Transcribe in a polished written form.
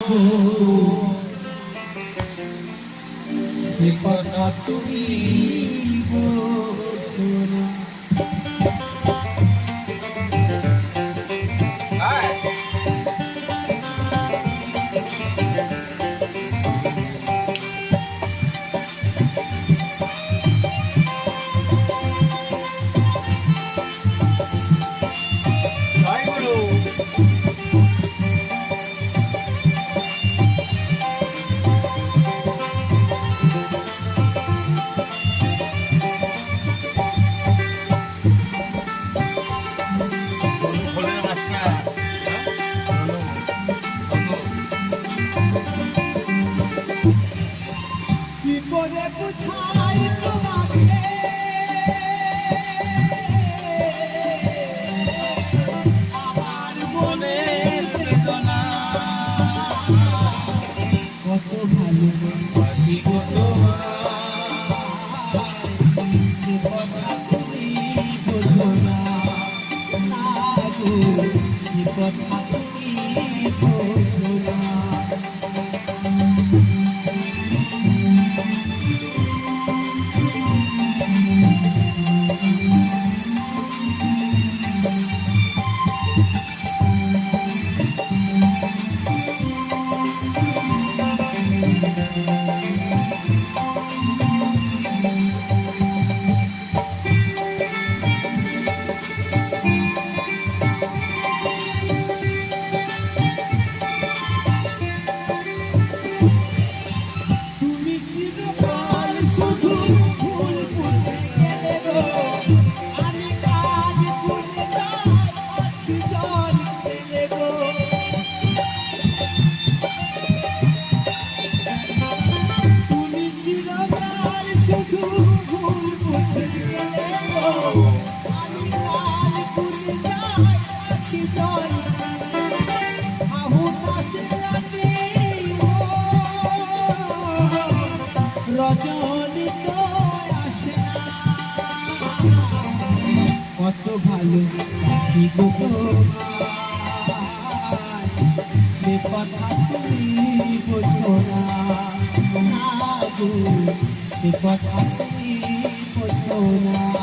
গো সে কথা তুমি বোঝো না। কি করে বুঝাই তোমাকে আমার মনের বেদনা, কত ভালোবাসি গো তোমায় সে কথা তুমি বোঝো না, না গো সে কথা তুমি বোঝো না। কত ভালোবাসি গো তোমায় সে কথা তুমি বোঝো না, না গো সে কথা তুমি বোঝো না।